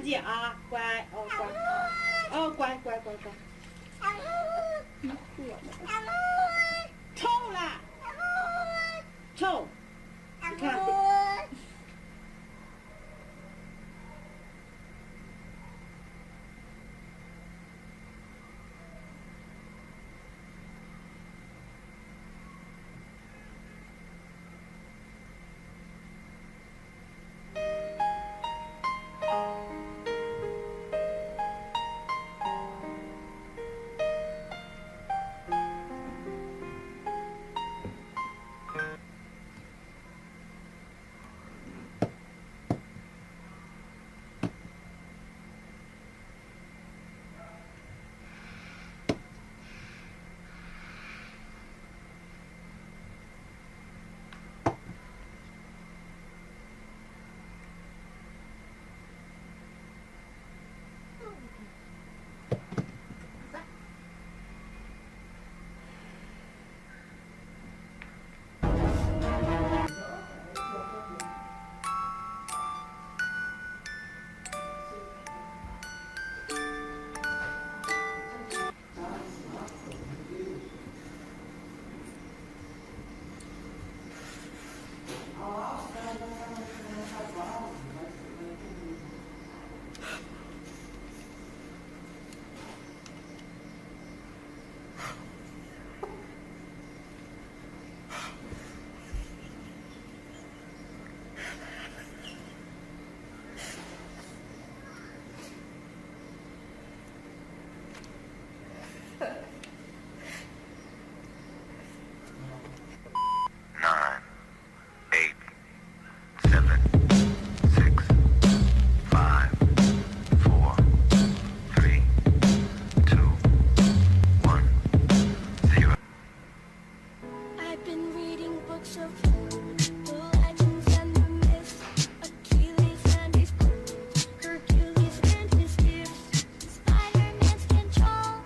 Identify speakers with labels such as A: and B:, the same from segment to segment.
A: 姐啊，乖哦乖，哦乖乖乖乖。臭啦，臭，你看。
B: Nine, 8, 7, 6, 5, 4, 3, 2, 1, 0.
C: I've been reading books of the legends and the myths, Achilles and his quirks, Hercules and his gifts, Spider-Man's control.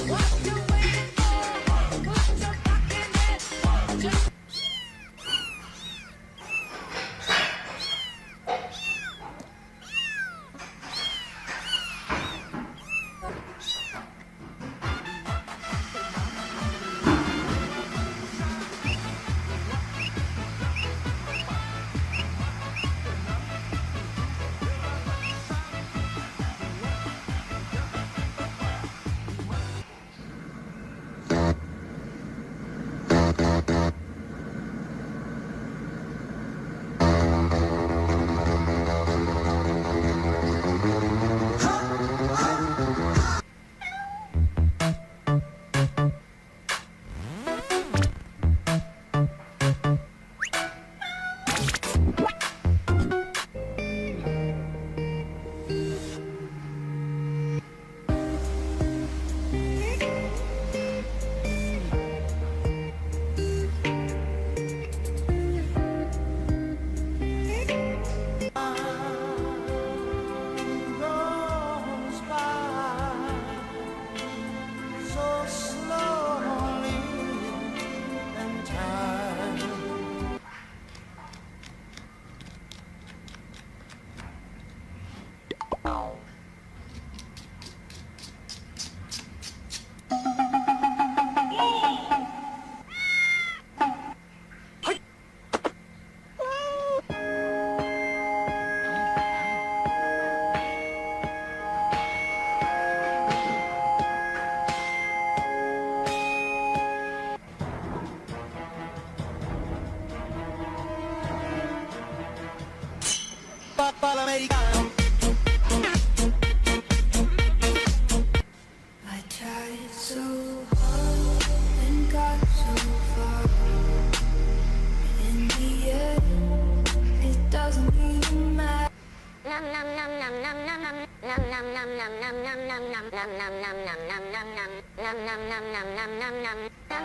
C: What you waiting for? Put your fucking head. Just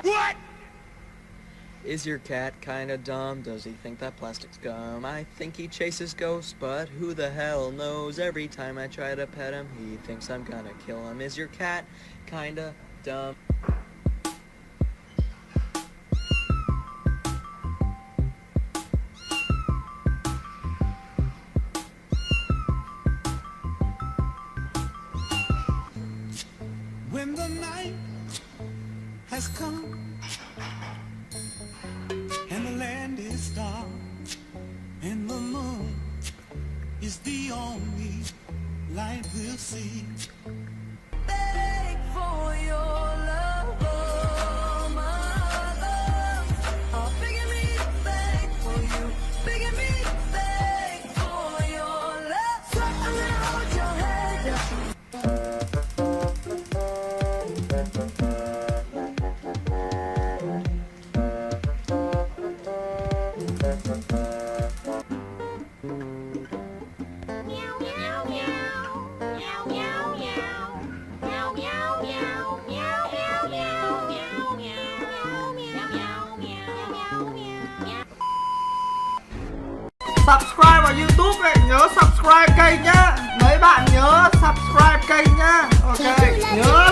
B: What?
D: Is your cat kinda dumb? Does he think that plastic's gum? I think he chases ghosts, but who the hell knows? Every time I try to pet him, he thinks I'm gonna kill him. Is your cat kinda dumb?
E: When the night has come and the land is dark and the moon is the only light we'll see. Beg for your love, oh my love. Oh, begging me to beg for you, begging me to beg for your love. So I'm gonna hold your head up.
A: Subscribe vào YouTube này, nhớ subscribe kênh nhá. Mấy bạn nhớ subscribe kênh nhá. Ok, nhớ